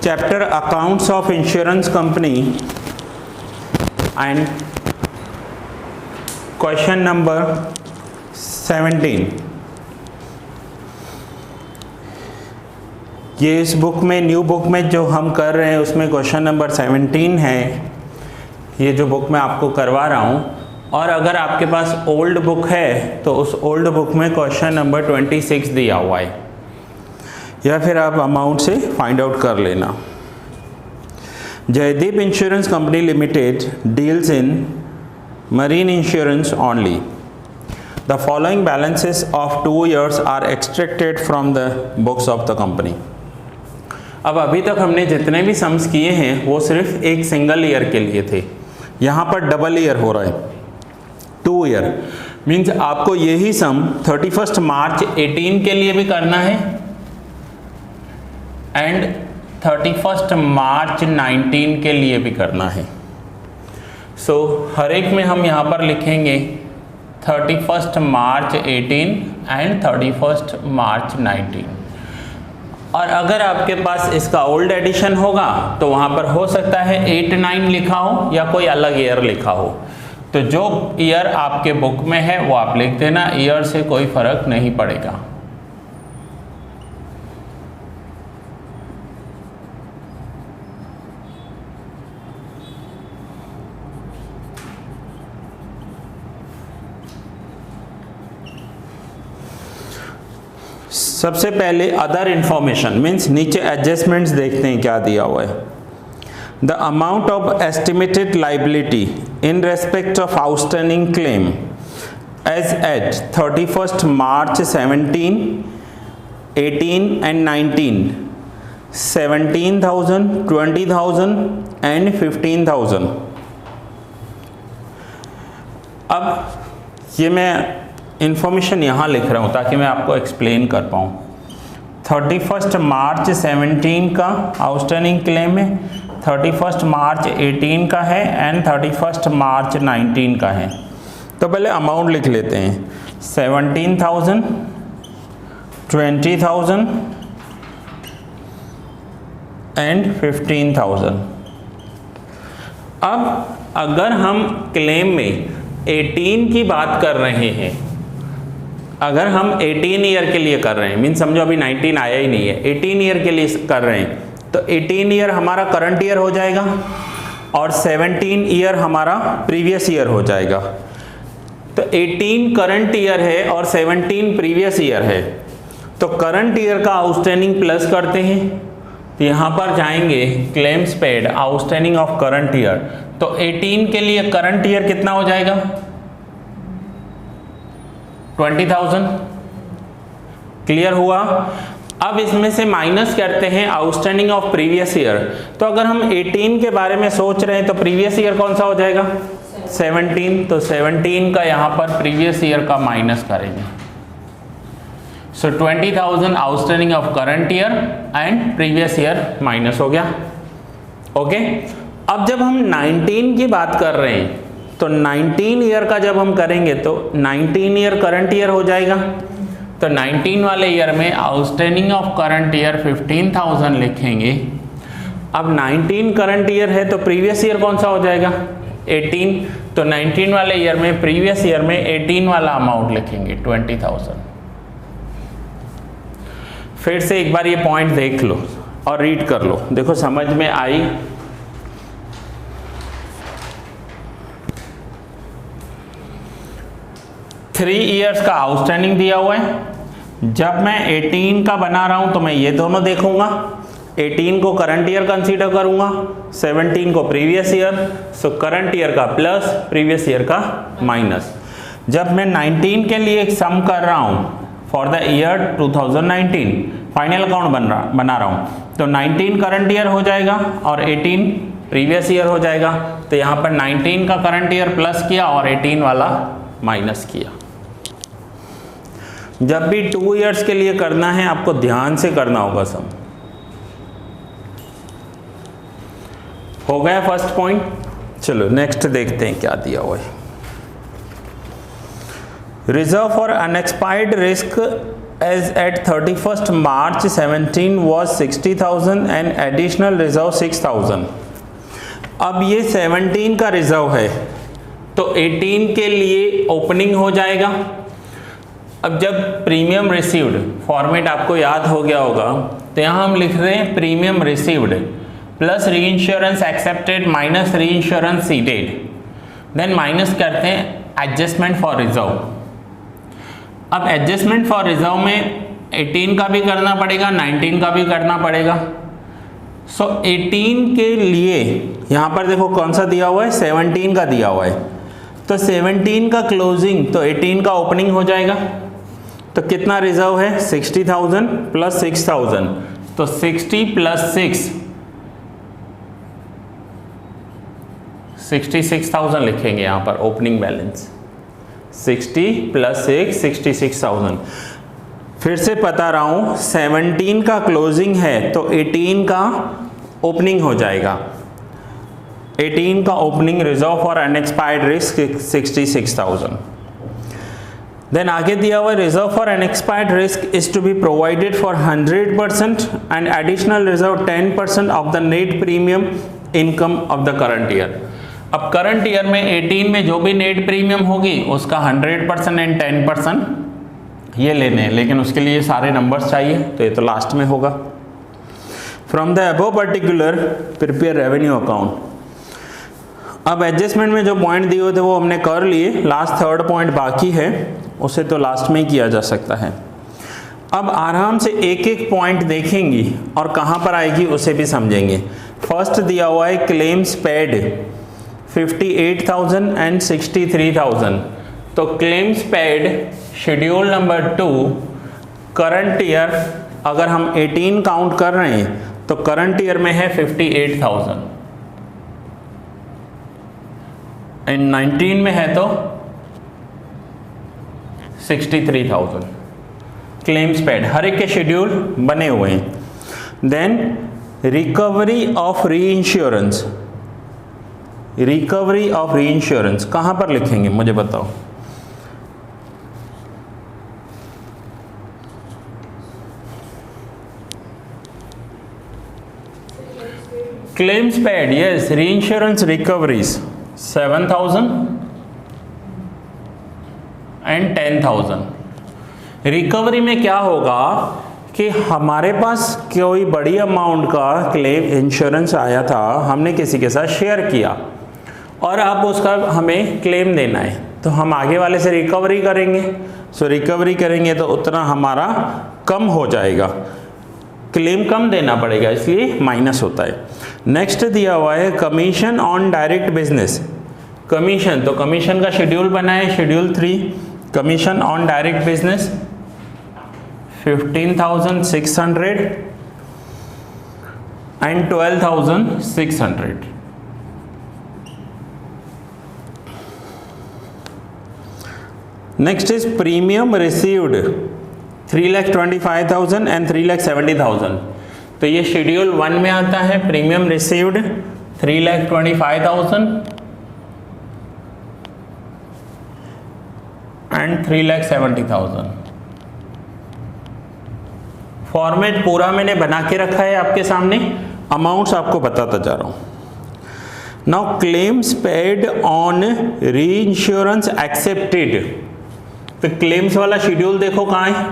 chapter accounts of insurance company and question number 17। ये इस book में, न्यू बुक में जो हम कर रहे हैं उसमें क्वेश्चन नंबर 17 है, ये जो बुक मैं आपको करवा रहा हूँ। और अगर आपके पास ओल्ड बुक है तो उस ओल्ड बुक में क्वेश्चन नंबर 26 दिया हुआ है, या फिर आप अमाउंट से फाइंड आउट कर लेना। Jaideep insurance company limited deals in marine insurance only. The following balances of 2 years are extracted from the books of the company. अब अभी तक हमने जितने भी सम्स किए हैं वो सिर्फ एक सिंगल ईयर के लिए थे, यहाँ पर डबल ईयर हो रहा है। 2 year मीन्स आपको यही सम 31 मार्च 18 के लिए भी करना है एंड 31 मार्च 19 के लिए भी करना है। सो हर एक में हम यहाँ पर लिखेंगे 31 मार्च 18 एंड 31 मार्च 19। और अगर आपके पास इसका ओल्ड एडिशन होगा तो वहाँ पर हो सकता है 8-9 लिखा हो या कोई अलग ईयर लिखा हो। तो जो ईयर आपके बुक में है वो आप लिख देना, ईयर से कोई फर्क नहीं पड़ेगा। सबसे पहले अदर इंफॉर्मेशन मीन्स नीचे एडजस्टमेंट्स देखते हैं क्या दिया हुआ है। The amount of estimated liability in respect of outstanding claim as at 31 March 17, 18 and 19 17,000, 20,000 and 15,000। अब ये मैं इंफॉर्मेशन यहाँ लिख रहा हूँ ताकि मैं आपको एक्सप्लेन कर पाऊँ। 31 मार्च 17 का आउटस्टैंडिंग क्लेम है, 31 मार्च 18 का है एंड 31 मार्च 19 का है। तो पहले अमाउंट लिख लेते हैं, 17,000, 20,000 एंड 15,000। अब अगर हम क्लेम में 18 की बात कर रहे हैं, अगर हम 18 ईयर के लिए कर रहे हैं, मीन समझो अभी 19 आया ही नहीं है, 18 ईयर के लिए कर रहे हैं, तो 18 ईयर हमारा करंट ईयर हो जाएगा और 17 ईयर हमारा प्रीवियस ईयर हो जाएगा। तो 18 करंट ईयर है और 17 प्रीवियस ईयर है, तो करंट ईयर का आउटस्टैंडिंग प्लस करते हैं। तो यहाँ पर जाएंगे claims paid outstanding of current year, तो 18 के लिए करंट ईयर कितना हो जाएगा, 20,000। क्लियर हुआ। अब इसमें से माइनस करते हैं आउटस्टैंडिंग ऑफ प्रीवियस ईयर। तो अगर हम 18 के बारे में सोच रहे हैं तो प्रीवियस ईयर कौन सा हो जाएगा, 17। तो 17 का यहाँ पर प्रीवियस ईयर का माइनस करेंगे। सो 20,000 outstanding of current year and previous year minus हो गया। ओके। अब जब हम 19 की बात कर रहे हैं तो 19 ईयर का जब हम करेंगे तो 19 ईयर करंट ईयर हो जाएगा। तो 19 वाले ईयर में आउटस्टैंडिंग ऑफ करंट ईयर 15,000 लिखेंगे। अब 19 करंट ईयर है तो प्रीवियस ईयर कौन सा हो जाएगा, 18। तो 19 वाले ईयर में प्रीवियस ईयर में 18 वाला अमाउंट लिखेंगे, 20,000। फिर से एक बार ये पॉइंट देख लो और रीड कर लो, देखो समझ में आई। थ्री ईयर्स का आउटस्टैंडिंग दिया हुआ है। जब मैं 18 का बना रहा हूं तो मैं ये दोनों देखूंगा, 18 को करंट ईयर कंसीडर करूंगा, 17 को previous year. So current year का प्लस, प्रीवियस ईयर का माइनस। जब मैं 19 के लिए एक सम कर रहा हूं for the year 2019, final account बना रहा हूं, तो 19 करंट ईयर हो जाएगा और 18 प्रीवियस ईयर हो जाएगा। तो यहाँ पर 19 का करंट ईयर प्लस किया और 18 वाला माइनस किया। जब भी 2 इयर्स के लिए करना है आपको ध्यान से करना होगा सम। हो गया फर्स्ट पॉइंट। चलो नेक्स्ट देखते हैं क्या दिया हुआ है। Reserve for unexpired risk as at 31st March 17 was 60,000 and additional reserve 6,000. अब ये 17 का रिजर्व है तो 18 के लिए ओपनिंग हो जाएगा। अब जब प्रीमियम रिसीव्ड फॉर्मेट आपको याद हो गया होगा तो यहाँ हम लिख रहे हैं प्रीमियम रिसीव्ड प्लस री इंश्योरेंस एक्सेप्टेड माइनस री इंश्योरेंस सीडेड, देन माइनस करते हैं एडजस्टमेंट फॉर रिजर्व। अब एडजस्टमेंट फॉर रिजर्व में 18 का भी करना पड़ेगा, 19 का भी करना पड़ेगा। सो 18 के लिए यहाँ पर देखो कौन सा दिया हुआ है, 17 का दिया हुआ है, तो 17 का क्लोजिंग तो 18 का ओपनिंग हो जाएगा। तो कितना रिजर्व है, 60,000 प्लस 6,000, तो 60 प्लस 6 66,000 लिखेंगे यहाँ पर ओपनिंग बैलेंस। 60 प्लस 6 66,000। फिर से बता रहा हूँ 17 का क्लोजिंग है तो 18 का ओपनिंग हो जाएगा। 18 का opening reserve for unexpired risk 66,000। Then आगे दिया हुआ reserve for unexpired risk is to be provided for 100% and additional reserve 10% of the net premium income of the current year. अब करंट ईयर में 18 में जो भी नेट प्रीमियम होगी उसका 100% एंड 10% ये लेने हैं, लेकिन उसके लिए सारे नंबर्स चाहिए तो ये तो लास्ट में होगा। From the above particular prepare revenue account. अब एडजस्टमेंट में जो पॉइंट दिए हुए थे वो हमने कर लिए, लास्ट थर्ड पॉइंट बाकी है, उसे तो लास्ट में ही किया जा सकता है। अब आराम से एक एक पॉइंट देखेंगी और कहाँ पर आएगी उसे भी समझेंगे। फर्स्ट दिया हुआ है क्लेम्स पेड 58,000 एंड 63,000, तो claims paid schedule number 2 current year अगर हम 18 काउंट कर रहे हैं तो करंट ईयर में है 58,000 एंड 19 में है तो 63,000 क्लेम्स पेड। हर एक के शेड्यूल बने हुए हैं। Then recovery of reinsurance, recovery of reinsurance कहां पर लिखेंगे मुझे बताओ। Claims paid, yes, reinsurance recoveries 7,000 and 10,000। Recovery में क्या होगा कि हमारे पास कोई बड़ी अमाउंट का क्लेम इंश्योरेंस आया था, हमने किसी के साथ शेयर किया और अब उसका हमें क्लेम देना है तो हम आगे वाले से रिकवरी करेंगे। सो रिकवरी करेंगे तो उतना हमारा कम हो जाएगा, क्लेम कम देना पड़ेगा, इसलिए माइनस होता है। नेक्स्ट दिया हुआ है commission on direct business. Commission, तो कमीशन का शेड्यूल बना है schedule 3, commission on direct business 15,600 and 12,600। Next is premium received 3,25,000 and 3,70,000, तो ये शेड्यूल 1 में आता है। Premium received 3,25,000 and 3,70,000। फॉर्मेट पूरा मैंने बना के रखा है आपके सामने, अमाउंट्स आपको बताता जा रहा हूं। Now claims paid on reinsurance accepted, तो क्लेम्स वाला शेड्यूल देखो कहाँ है,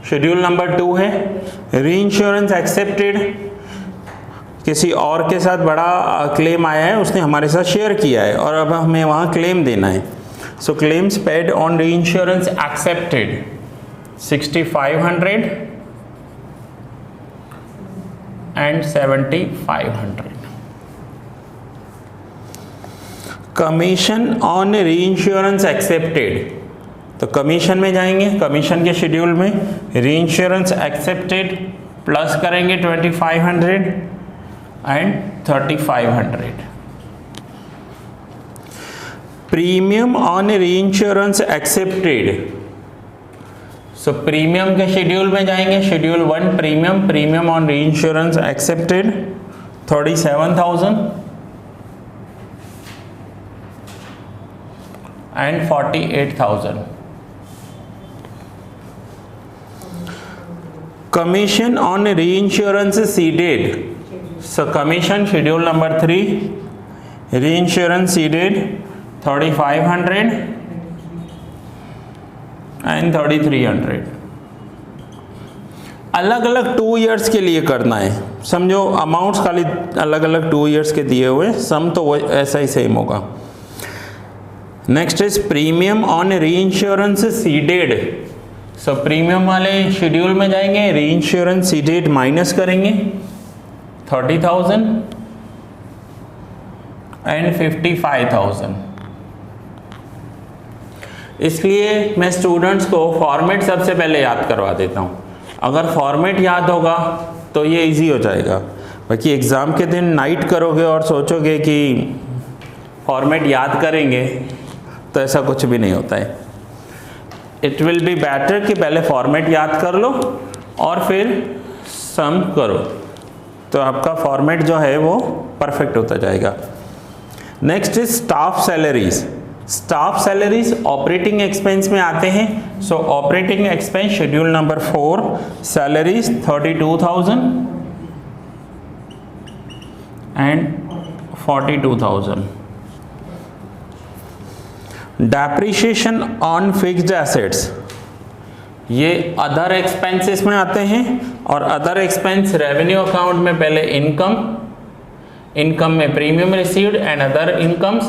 शेड्यूल नंबर 2 है। री इंश्योरेंस एक्सेप्टेड, किसी और के साथ बड़ा क्लेम आया है, उसने हमारे साथ शेयर किया है और अब हमें वहाँ क्लेम देना है। So claims paid on reinsurance accepted 6,500 and 7,500। Commission on reinsurance accepted, तो कमीशन में जाएंगे, कमीशन के शेड्यूल में री इंश्योरेंस एक्सेप्टेड प्लस करेंगे 2,500 and 3,500। Premium on reinsurance accepted, so premium के शेड्यूल में जाएंगे, schedule 1 premium, premium on reinsurance accepted 37,000 and 48,000। commission on reinsurance ceded. So commission schedule number 3, reinsurance ceded 3500 and 3300. अलग अलग 2 years के लिए करना है, समझो अमाउंट्स खाली अलग अलग 2 ईयर्स के दिए हुए, सम तो वो ऐसा ही सेम होगा। Next is premium on reinsurance seeded. So premium वाले शेड्यूल में जाएंगे, रीइंश्योरेंस सीडेड माइनस करेंगे 30,000 एंड 55,000। इसलिए मैं स्टूडेंट्स को फॉर्मेट सबसे पहले याद करवा देता हूँ। अगर फॉर्मेट याद होगा तो ये इजी हो जाएगा। बाकी एग्ज़ाम के दिन नाइट करोगे और सोचोगे कि फॉर्मेट याद करेंगे तो ऐसा कुछ भी नहीं होता है। इट विल बी बेटर कि पहले फॉर्मेट याद कर लो और फिर सम करो, तो आपका फॉर्मेट जो है वो परफेक्ट होता जाएगा। Next is staff salaries. Staff salaries operating expense में आते हैं। सो operating expense schedule number 4, salaries 32,000 and 42,000। Depreciation on fixed assets, ये अदर एक्सपेंसेस में आते हैं, और अदर एक्सपेंस रेवेन्यू अकाउंट में पहले इनकम में premium received and other incomes,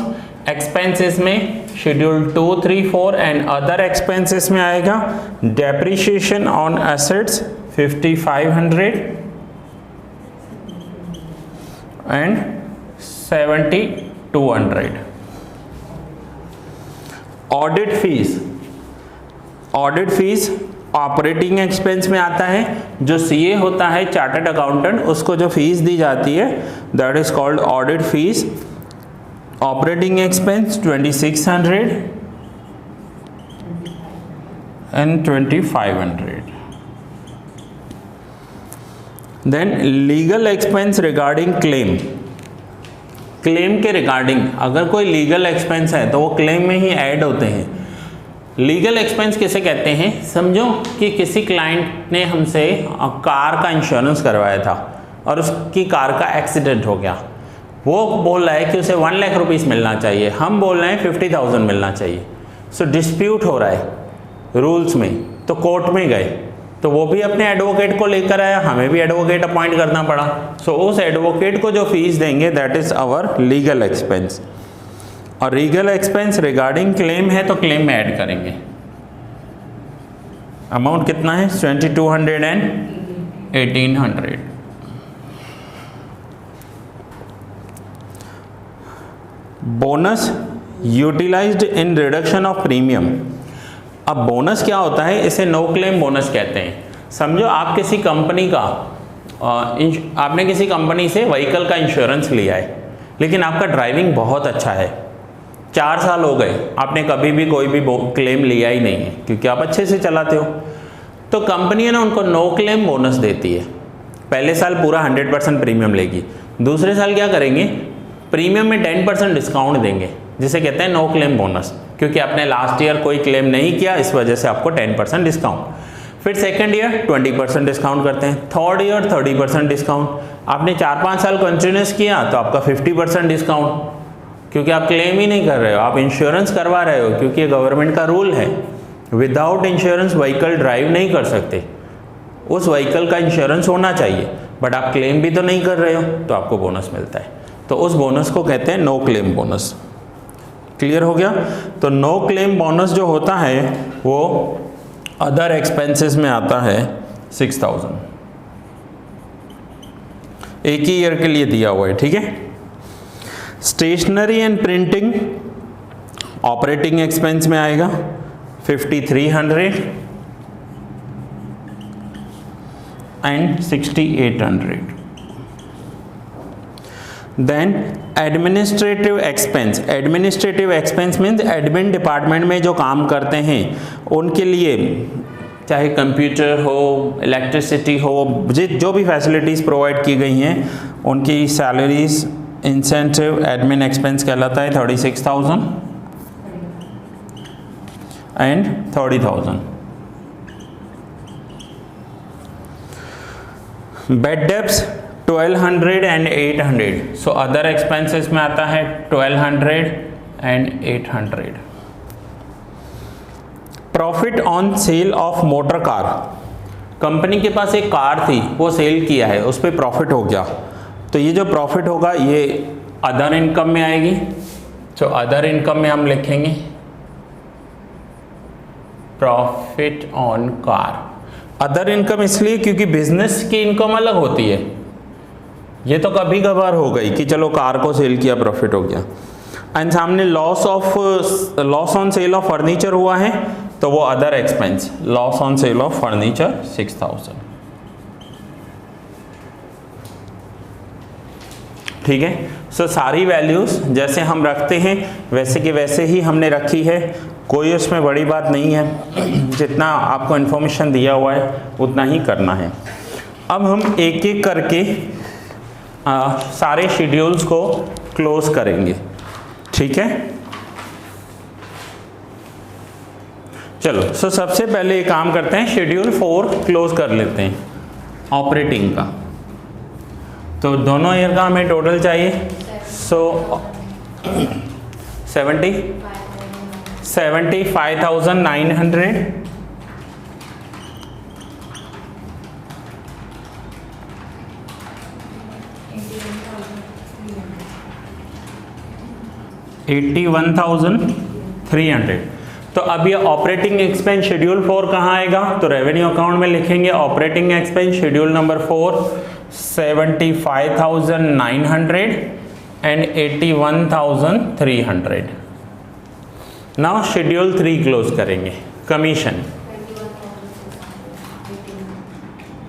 expenses में शेड्यूल 2, 3, 4 एंड अदर एक्सपेंसेस में आएगा depreciation on assets 5500 and 7200। Audit fees operating expense में आता है। जो सीए होता है चार्टर्ड अकाउंटेंट, उसको जो फीस दी जाती है that is called audit fees. Operating expense 2600 and 2500। Then legal expense regarding claim के रिगार्डिंग अगर कोई लीगल एक्सपेंस है तो वो क्लेम में ही ऐड होते हैं। लीगल एक्सपेंस किसे कहते हैं? समझो कि किसी क्लाइंट ने हमसे कार का इंश्योरेंस करवाया था और उसकी कार का एक्सीडेंट हो गया। वो बोल रहा है कि उसे 1 लाख रुपीस मिलना चाहिए, हम बोल रहे हैं 50,000 मिलना चाहिए। सो डिस्प्यूट हो रहा है रूल्स में, तो कोर्ट में गए, तो वो भी अपने एडवोकेट को लेकर आया, हमें भी एडवोकेट अपॉइंट करना पड़ा। सो उस एडवोकेट को जो फीस देंगे that is our legal expense. और लीगल एक्सपेंस रिगार्डिंग क्लेम है तो क्लेम में ऐड करेंगे। अमाउंट कितना है? 2200 and 1800। Bonus utilised in reduction of premium. अब बोनस क्या होता है? इसे नो क्लेम बोनस कहते हैं। समझो आप किसी कंपनी का आपने किसी कंपनी से व्हीकल का इंश्योरेंस लिया है, लेकिन आपका ड्राइविंग बहुत अच्छा है, 4 साल हो गए, आपने कभी भी कोई भी क्लेम लिया ही नहीं है क्योंकि आप अच्छे से चलाते हो, तो कंपनी है ना उनको नो क्लेम बोनस देती है। पहले साल पूरा 100% प्रीमियम लेगी, दूसरे साल क्या करेंगे? प्रीमियम में 10% डिस्काउंट देंगे, जिसे कहते हैं नो क्लेम बोनस, क्योंकि आपने लास्ट ईयर कोई क्लेम नहीं किया, इस वजह से आपको 10% डिस्काउंट। फिर सेकंड ईयर 20% डिस्काउंट करते हैं, थर्ड ईयर 30% डिस्काउंट, आपने 4-5 साल कंटिन्यूस किया तो आपका 50% डिस्काउंट, क्योंकि आप क्लेम ही नहीं कर रहे हो, आप इंश्योरेंस करवा रहे हो, क्योंकि ये गवर्नमेंट का रूल है। विदाउट इंश्योरेंस व्हीकल ड्राइव नहीं कर सकते, उस व्हीकल का इंश्योरेंस होना चाहिए, बट आप क्लेम भी तो नहीं कर रहे हो तो आपको बोनस मिलता है। तो उस बोनस को कहते हैं नो क्लेम बोनस। क्लियर हो गया? तो नो क्लेम बोनस जो होता है वो अदर एक्सपेंसेस में आता है 6000, एक ही ईयर के लिए दिया हुआ है, ठीक है। Stationery and printing operating expense में आएगा 5300 and 6800। Then administrative expense means admin department में जो काम करते हैं उनके लिए, चाहे कंप्यूटर हो, इलेक्ट्रिसिटी हो, जो भी फैसिलिटीज़ प्रोवाइड की गई हैं उनकी सैलरीज इंसेंटिव एडमिन एक्सपेंस कहलाता है 36,000 and 30,000। Bad debts 1200 and 800, so other expenses में आता है 1200 and 800। Profit on sale of motor car, company के पास एक कार थी, वो सेल किया है, उस पर प्रॉफिट हो गया, तो ये जो प्रॉफिट होगा ये अदर इनकम में आएगी। तो अदर इनकम में हम लिखेंगे profit on car. Other income इसलिए क्योंकि बिजनेस की इनकम अलग होती है, ये तो कभी कभार हो गई कि चलो कार को सेल किया प्रॉफिट हो गया। एंड सामने loss on sale of furniture हुआ है, तो वो other expense, loss on sale of furniture 6000। ठीक है, सो सारी वैल्यूज जैसे हम रखते हैं वैसे के वैसे ही हमने रखी है, कोई उसमें बड़ी बात नहीं है, जितना आपको इन्फॉर्मेशन दिया हुआ है उतना ही करना है। अब हम एक एक करके सारे शेड्यूल्स को क्लोज करेंगे। ठीक है, चलो सो सबसे पहले एक काम करते हैं, शेड्यूल 4 क्लोज कर लेते हैं ऑपरेटिंग का। तो दोनों ईयर का हमें टोटल चाहिए, सो 75,900 81,300। तो अब ये ऑपरेटिंग एक्सपेंस शेड्यूल 4 कहाँ आएगा, तो रेवेन्यू अकाउंट में लिखेंगे operating expense schedule number 4 75,900 and 81,300। Now schedule 3 close करेंगे। कमीशन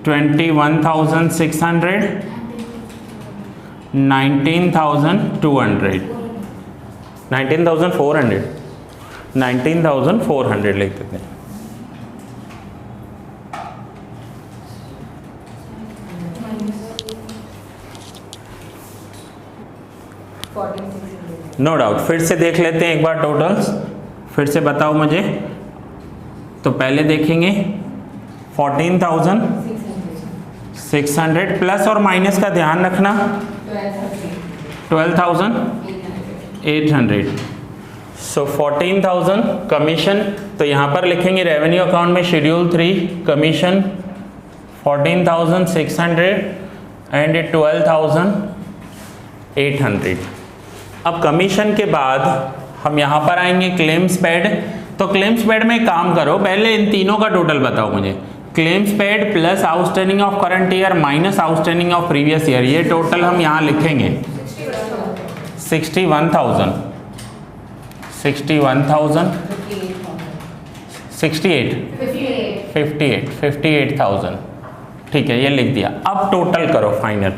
21,600 19,200 19,400 19,400 लिख देते हैं। नो डाउट, फिर से देख लेते हैं एक बार टोटल्स, फिर से बताओ मुझे। तो पहले देखेंगे 14,600 प्लस और माइनस का ध्यान रखना 12,800। सो 14,000 कमीशन, तो यहाँ पर लिखेंगे रेवेन्यू अकाउंट में शेड्यूल 3 कमीशन 14,600 एंड 12,800। अब कमीशन के बाद हम यहाँ पर आएंगे क्लेम्स पेड। तो क्लेम्स पेड में काम करो, पहले इन तीनों का टोटल बताओ मुझे। Claims paid plus outstanding of current year minus outstanding of previous year, ये टोटल हम यहाँ लिखेंगे 61,000 58,000। ठीक है, ये लिख दिया। अब टोटल करो फाइनल।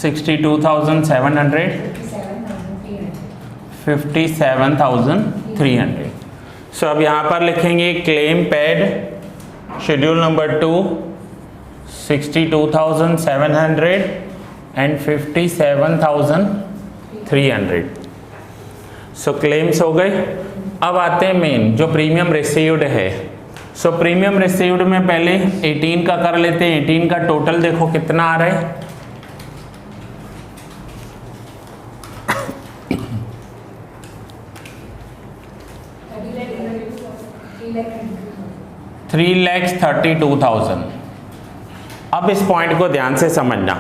$62,700 57,300। सो अब यहाँ पर लिखेंगे claim paid schedule number 2 62,700 and 57,300। So claims हो गए। अब आते हैं मेन जो प्रीमियम रिसीव्ड है। सो प्रीमियम रिसीव्ड में पहले 18 का कर लेते हैं। 18 का टोटल देखो कितना आ रहा है, 3,32,000। अब इस पॉइंट को ध्यान से समझना,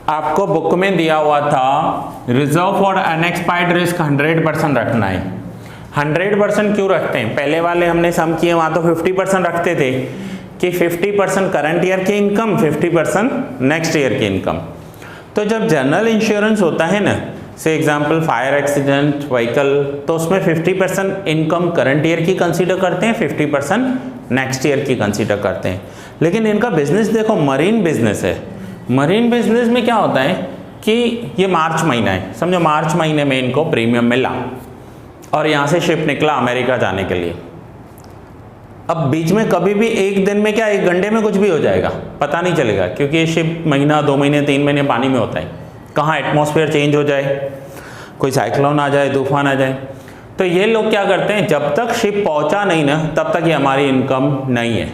आपको बुक में दिया हुआ था रिजर्व फॉर अनएक्सपायर्ड रिस्क 100% रखना है। 100% क्यों रखते हैं? पहले वाले हमने सम किए वहां तो 50% रखते थे कि 50% करंट ईयर की इनकम, 50% नेक्स्ट ईयर की इनकम। तो जब जनरल इंश्योरेंस होता है ना, से एग्जांपल फायर एक्सीडेंट व्हीकल, तो उसमें 50% इनकम करंट ईयर की कंसीडर करते हैं, 50% नेक्स्ट ईयर की कंसीडर करते हैं। लेकिन इनका बिजनेस देखो मरीन बिजनेस है। मरीन बिजनेस में क्या होता है कि ये मार्च महीना है, समझो मार्च महीने में इनको प्रीमियम मिला और यहाँ से शिप निकला अमेरिका जाने के लिए। अब बीच में कभी भी एक दिन में क्या, एक घंटे में कुछ भी हो जाएगा, पता नहीं चलेगा, क्योंकि ये शिप महीना 2 महीने 3 महीने पानी में होता है। कहाँ एटमॉस्फेयर चेंज हो जाए, कोई साइक्लोन आ जाए, तूफान आ जाए। तो ये लोग क्या करते हैं, जब तक शिप पहुंचा नहीं ना तब तक ये हमारी इनकम नहीं है।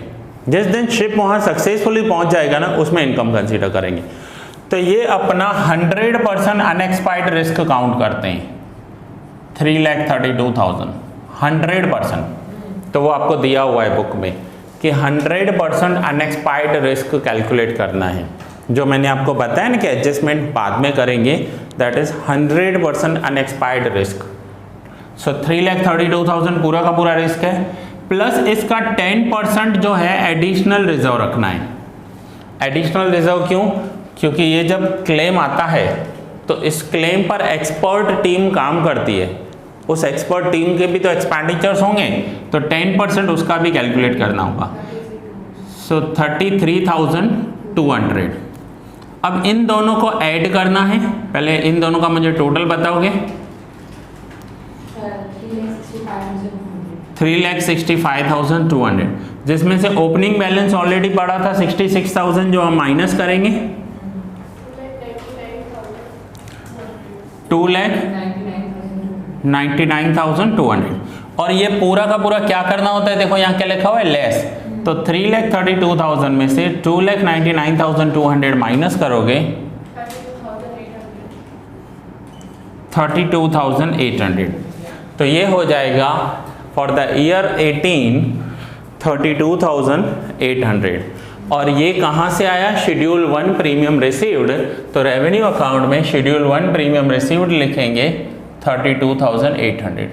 जिस दिन शिप वहां सक्सेसफुली पहुंच जाएगा ना उसमें इनकम कंसीडर करेंगे। तो ये अपना 100% अनएक्सपायर्ड रिस्क काउंट करते हैं, 3,32,000 100%। तो वो आपको दिया हुआ है बुक में कि 100% अनएक्सपायर्ड रिस्क कैलकुलेट करना है। जो मैंने आपको बताया ना कि एडजस्टमेंट बाद में करेंगे, दैट इज 100% अनएक्सपायर्ड रिस्क। सो 3,32,000 पूरा का पूरा रिस्क है, प्लस इसका 10% जो है एडिशनल रिजर्व रखना है। एडिशनल रिजर्व क्यों? क्योंकि ये जब क्लेम आता है तो इस क्लेम पर एक्सपर्ट टीम काम करती है, उस एक्सपर्ट टीम के भी तो एक्सपेंडिचर्स होंगे, तो 10% उसका भी कैलकुलेट करना होगा। सो 33,200। अब इन दोनों को ऐड करना है, पहले इन दोनों का मुझे टोटल बताओगे। 3,65,200, जिसमें से ओपनिंग बैलेंस ऑलरेडी पड़ा था 66,000 जो हम माइनस करेंगे, 2,99,200। और ये पूरा का पूरा क्या करना होता है, देखो यहाँ क्या लिखा हुआ है, लेस। तो 3,32,000 में से 2,99,200 माइनस करोगे 32,800। तो ये हो जाएगा फॉर द ईयर 18 32,800। और ये कहाँ से आया, शेड्यूल 1 प्रीमियम रिसीव्ड। तो रेवेन्यू अकाउंट में शेड्यूल 1 प्रीमियम रिसीव्ड लिखेंगे 32,800।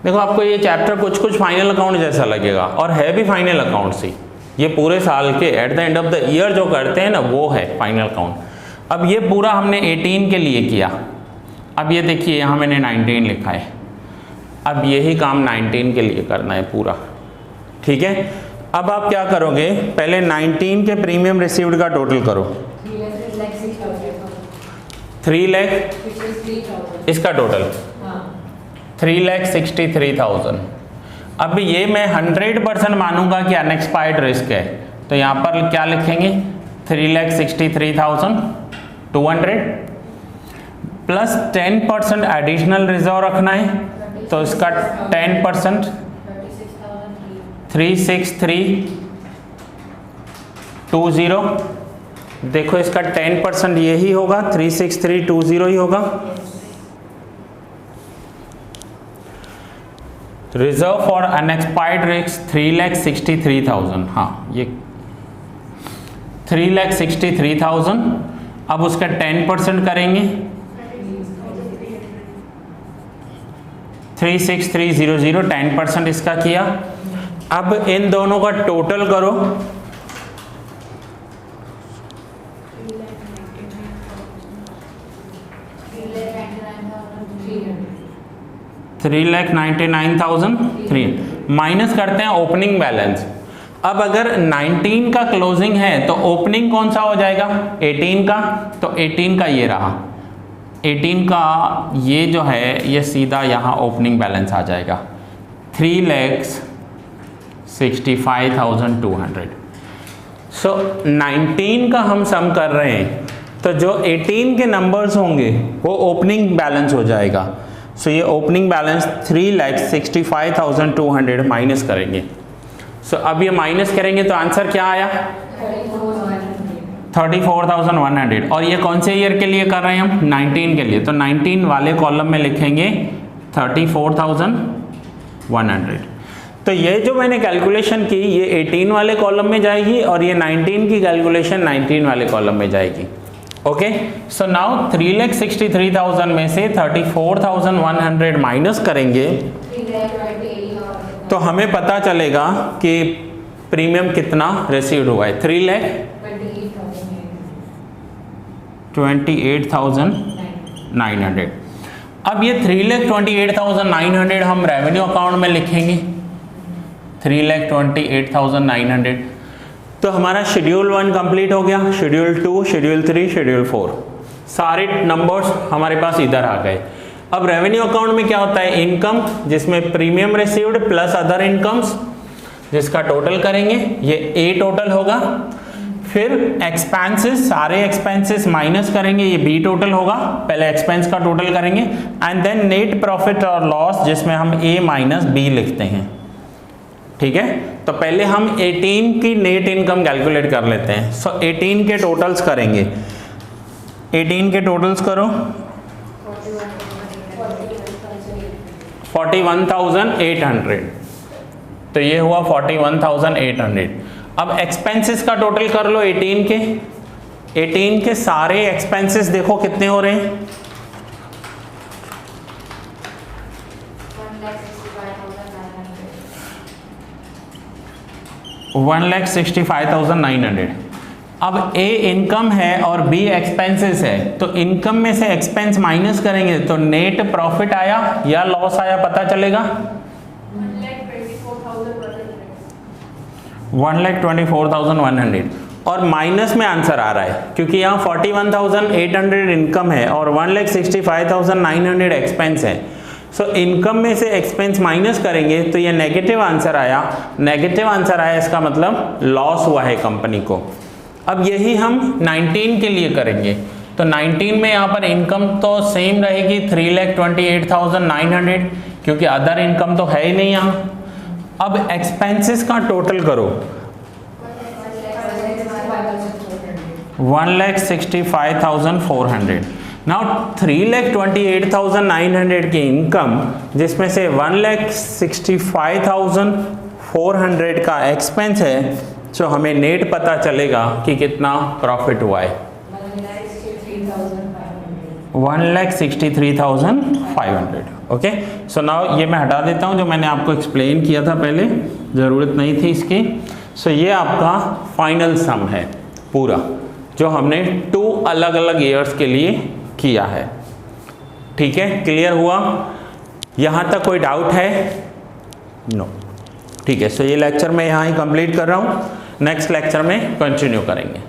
देखो आपको ये चैप्टर कुछ कुछ फाइनल अकाउंट जैसा लगेगा और है भी फाइनल अकाउंट ही। ये पूरे साल के at the end of the year जो करते हैं ना वो है फाइनल अकाउंट। अब ये पूरा हमने 18 के लिए किया। अब ये देखिए यहाँ मैंने 19 लिखा है। अब यही काम 19 के लिए करना है पूरा, ठीक है। अब आप क्या करोगे, पहले 19 के प्रीमियम रिसीव्ड का टोटल करो, 3 लाख इसका टोटल 3,63,000। अब ये मैं 100% मानूंगा कि अनएक्सपायर्ड रिस्क है, तो यहाँ पर क्या लिखेंगे 3,63,200 प्लस 10% एडिशनल रिजर्व रखना है, तो इसका 10% 3,63,20। देखो इसका 10% यही होगा, 3,63,20 ही होगा। Reserve for unexpired risk 3,63,000। हाँ ये 3,63,000। अब उसका 10% करेंगे 3,63,00। 10% इसका किया। अब इन दोनों का टोटल करो, 3,99,300 माइनस करते हैं ओपनिंग बैलेंस। अब अगर 19 का क्लोजिंग है तो ओपनिंग कौन सा हो जाएगा, 18 का। तो 18 का ये रहा, 18 का ये जो है ये सीधा यहाँ ओपनिंग बैलेंस आ जाएगा 3,65,200। सो 19 का हम सम कर रहे हैं, तो जो 18 के नंबर्स होंगे वो ओपनिंग बैलेंस हो जाएगा। सो ये ओपनिंग बैलेंस 3,65,200 माइनस करेंगे। सो अब ये माइनस करेंगे तो आंसर क्या आया 34,100। और ये कौन से ईयर के लिए कर रहे हैं हम, 19 के लिए। तो 19 वाले कॉलम में लिखेंगे 34,100। तो ये जो मैंने कैलकुलेशन की ये 18 वाले कॉलम में जाएगी और ये 19 की कैलकुलेशन 19 वाले कॉलम में जाएगी। ओके, सो नाउ 3,63,000 में से 34,100 माइनस करेंगे तो हमें पता चलेगा कि प्रीमियम कितना रिसीव्ड हुआ है, 3,28,900। अब ये 3,28,900 हम रेवेन्यू अकाउंट में लिखेंगे, 3,28,900। तो हमारा शेड्यूल 1 कंप्लीट हो गया, शेड्यूल 2, शेड्यूल 3, शेड्यूल 4, सारे नंबर्स हमारे पास इधर आ गए। अब रेवेन्यू अकाउंट में क्या होता है, इनकम जिसमें premium received plus other incomes, जिसका टोटल करेंगे, ये ए टोटल होगा। फिर एक्सपेंसेस, सारे एक्सपेंसेस माइनस करेंगे, ये बी टोटल होगा। पहले एक्सपेंस का टोटल करेंगे एंड देन नेट प्रॉफिट और लॉस, जिसमें हम ए माइनस बी लिखते हैं। ठीक है, तो पहले हम 18 की नेट इनकम कैलकुलेट कर लेते हैं। सो 18 के टोटल्स करेंगे, 18 के टोटल्स करो, 41,800, तो ये हुआ 41,800। अब एक्सपेंसेस का टोटल कर लो 18 के, 18 के सारे एक्सपेंसेस देखो कितने हो रहे हैं, 1,65,900। अब ए इनकम है और बी एक्सपेंसेस है, तो इनकम में से एक्सपेंस माइनस करेंगे तो नेट प्रॉफिट आया या लॉस आया पता चलेगा, 1,24,100। और माइनस में आंसर आ रहा है क्योंकि यहाँ 41,800 इनकम है और 1,65,900 एक्सपेंस है। सो इनकम में से एक्सपेंस माइनस करेंगे तो ये नेगेटिव आंसर आया, नेगेटिव आंसर आया, इसका मतलब लॉस हुआ है कंपनी को। अब यही हम 19 के लिए करेंगे, तो 19 में यहाँ पर इनकम तो सेम रहेगी 3,28,900, क्योंकि अदर इनकम तो है ही नहीं यहाँ। अब एक्सपेंसेस का टोटल करो, 1,65,400। नाउ 3,28,900 की इनकम, जिसमें से 1,65,400 का एक्सपेंस है, तो हमें नेट पता चलेगा कि कितना प्रॉफिट हुआ है, 1,63,500। ओके, सो नाउ ये मैं हटा देता हूँ, जो मैंने आपको एक्सप्लेन किया था पहले, ज़रूरत नहीं थी इसकी। सो ये आपका फाइनल सम है पूरा, जो हमने 2 अलग अलग ईयर्स के लिए किया है। ठीक है, क्लियर हुआ? यहाँ तक कोई डाउट है? नो। ठीक है, सो ये लेक्चर मैं यहाँ ही कंप्लीट कर रहा हूँ, नेक्स्ट लेक्चर में कंटिन्यू करेंगे।